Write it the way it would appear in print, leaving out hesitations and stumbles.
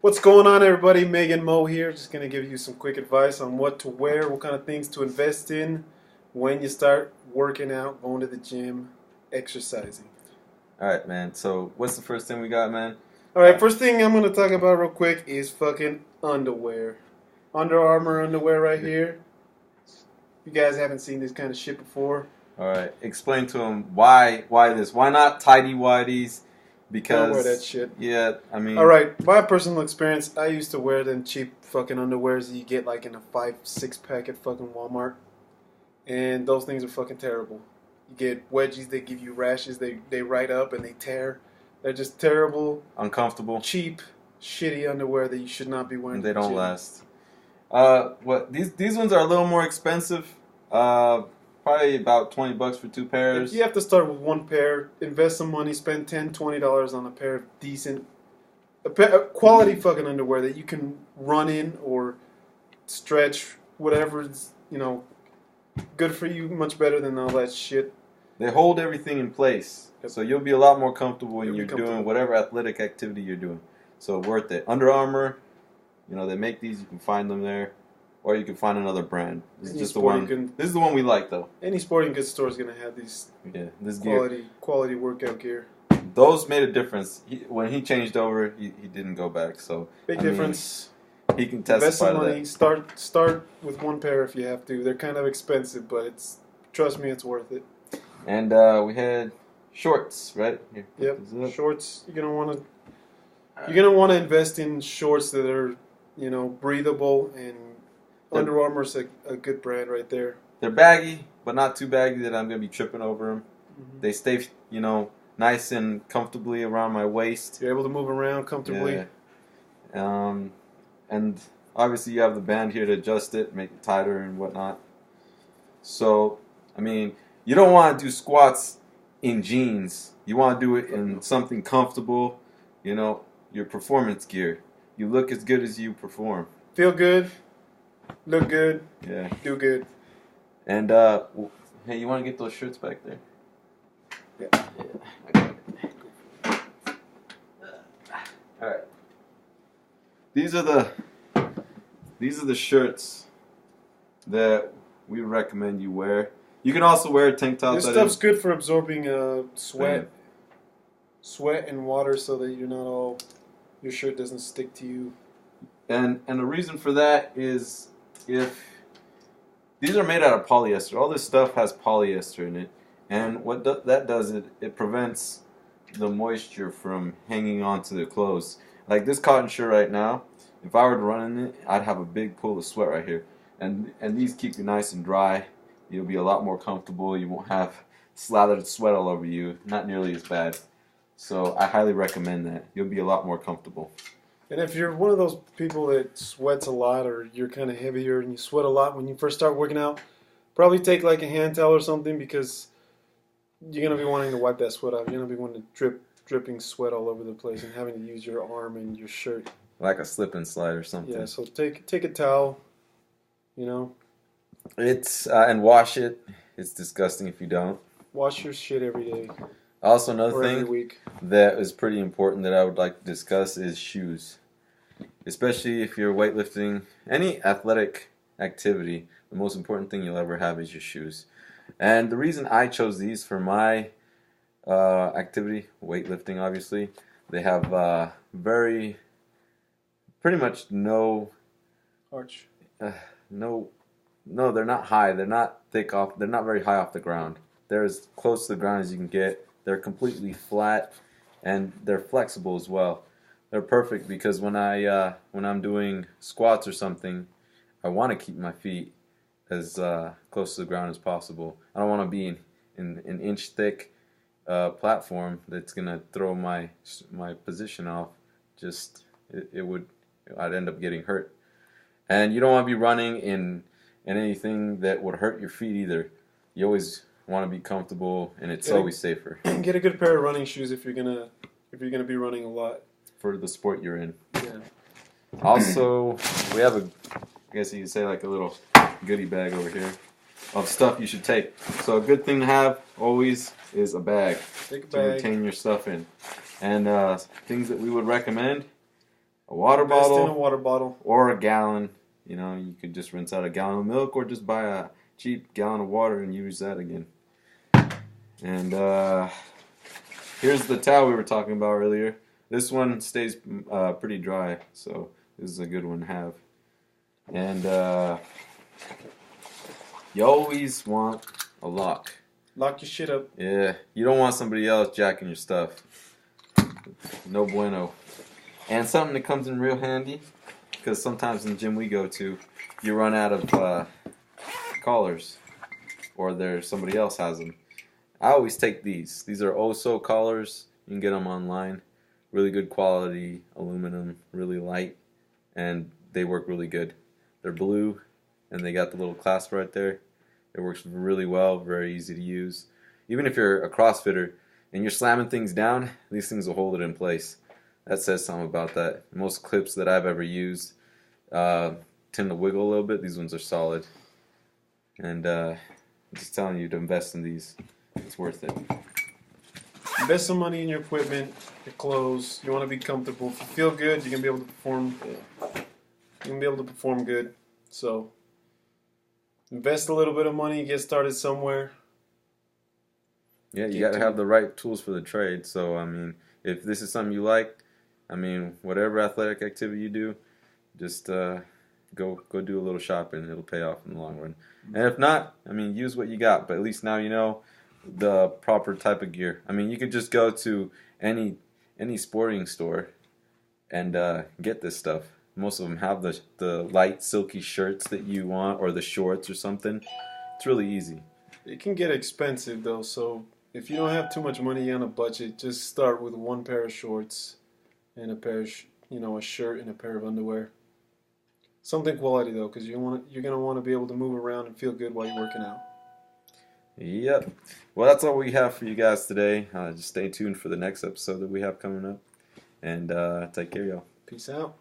What's going on, everybody? Megan Mo here. Just gonna give you some quick advice on what to wear, what kind of things to invest in when you start working out, going to the gym, exercising. All right, man. So, what's the first thing we got, man? All right, first thing I'm gonna talk about real quick is fucking underwear. Under Armour underwear right here. You guys haven't seen this kind of shit before. All right, explain to him why this? Why not tidy whities? Don't wear that Because shit. yeah, I mean, All right, my personal experience, I used to wear them cheap fucking underwears that you get like in a 5, 6 pack at fucking Walmart. And those things are fucking terrible. You get wedgies, they give you rashes, they ride up and they tear. They're just terrible, uncomfortable. cheap, shitty underwear that you should not be wearing. And to they the don't gym. last. What these ones are a little more expensive. Probably about $20 for two pairs. You have to start with one pair, invest some money, spend $10, $20 on a pair of decent, quality fucking underwear that you can run in or stretch, whatever's, good for you, much better than all that shit. They hold everything in place, Yep. so you'll be a lot more comfortable when You'll be you're comfortable. doing whatever athletic activity you're doing. So worth it. Under Armour, they make these. You can find them there, or you can find another brand. This is Any just the sporting one. good- This is the one we like, though. Any sporting goods store is gonna have these Yeah, this gear. quality workout gear. Those made a difference. When he changed over, he didn't go back. So Big I mean, difference. he can Invest testify some to money. that. Start with one pair if you have to. They're kind of expensive, but trust me, it's worth it. And we had shorts, right? Here, put Yep. this up. Shorts. You're gonna want to invest in shorts that are breathable, and Yep. Under Armour's a good brand right there. They're baggy, but not too baggy that I'm gonna be tripping over them. Mhm. They stay, nice and comfortably around my waist. You're able to move around comfortably. Yeah. And obviously you have the band here to adjust it, make it tighter and whatnot. So, I mean, you don't want to do squats in jeans. You want to do it in something comfortable, your performance gear. You look as good as you perform. Feel good, look good, Yeah. do good. And, hey, you want to get those shirts back there? Yeah. I got it. All right. These are the shirts that we recommend you wear. You can also wear tank tops. This stuff's good for absorbing sweat and water, so that your shirt doesn't stick to you. And the reason for that is if these are made out of polyester. All this stuff has polyester in it, and what that does it prevents the moisture from hanging onto the clothes. Like this cotton shirt right now, if I were to run in it, I'd have a big pool of sweat right here. And these keep you nice and dry. You'll be a lot more comfortable. You won't have slathered sweat all over you. Not nearly as bad. So I highly recommend that. You'll be a lot more comfortable. And if you're one of those people that sweats a lot, or you're kind of heavier and you sweat a lot when you first start working out, probably take like a hand towel or something, because you're going to be wanting to wipe that sweat off. You're going to be wanting to dripping sweat all over the place and having to use your arm and your shirt. Like a slip and slide or something. Yeah, so take a towel, It's and wash it. It's disgusting if you don't. wash your shit every day Also, another or every thing week. that is pretty important that I would like to discuss is shoes. Especially if you're weightlifting, any athletic activity, the most important thing you'll ever have is your shoes. And the reason I chose these for my activity, weightlifting obviously, they have pretty much no, Arch. no, they're not high, they're not they're not very high off the ground. They're as close to the ground as you can get. They're completely flat, and they're flexible as well. They're perfect because when I'm doing squats or something, I want to keep my feet as close to the ground as possible. I don't want to be in an inch thick platform that's gonna throw my position off. I'd end up getting hurt. And you don't want to be running in anything that would hurt your feet either. You always want to be comfortable, and it's always safer Get a good pair of running shoes if you're gonna be running a lot. for the sport you're in. Yeah. Also, we have I guess you could say like a little goodie bag over here of stuff you should take. So a good thing to have always is a bag Take a to bag. retain your stuff in. And things that we would recommend, a water Invest in a bottle water bottle. or a gallon. You know, you could just rinse out a gallon of milk or just buy a cheap gallon of water and use that again. And here's the towel we were talking about earlier. This one stays pretty dry, so this is a good one to have. And you always want a lock. Lock your shit up. Yeah, you don't want somebody else jacking your stuff. No bueno. And something that comes in real handy, because sometimes in the gym we go to, you run out of collars, or somebody else has them. I always take these. These are Oso collars. You can get them online. Really good quality aluminum, really light, and they work really good. They're blue, and they got the little clasp right there. It works really well, very easy to use. Even if you're a CrossFitter and you're slamming things down, these things will hold it in place. That says something about that. Most clips that I've ever used tend to wiggle a little bit. These ones are solid. And I'm just telling you to invest in these. It's worth it. Invest some money in your equipment, your clothes. You want to be comfortable. If you feel good, you're gonna be able to perform. You're gonna be able to perform good. So invest a little bit of money, get started somewhere. Yeah, you got to have the right tools for the trade. So, I mean, if this is something you like, I mean, whatever athletic activity you do, just go do a little shopping. It'll pay off in the long run. And if not, I mean, use what you got. But at least now you know the proper type of gear. I mean, you could just go to any sporting store and get this stuff. Most of them have the light silky shirts that you want, or the shorts or something. It's really easy. It can get expensive though, so if you don't have too much money on a budget, just start with one pair of shorts and a pair of a shirt and a pair of underwear. Something quality though, because you're gonna want to be able to move around and feel good while you're working out. Yep. Well, that's all we have for you guys today. Just stay tuned for the next episode that we have coming up. And take care, y'all. Peace out.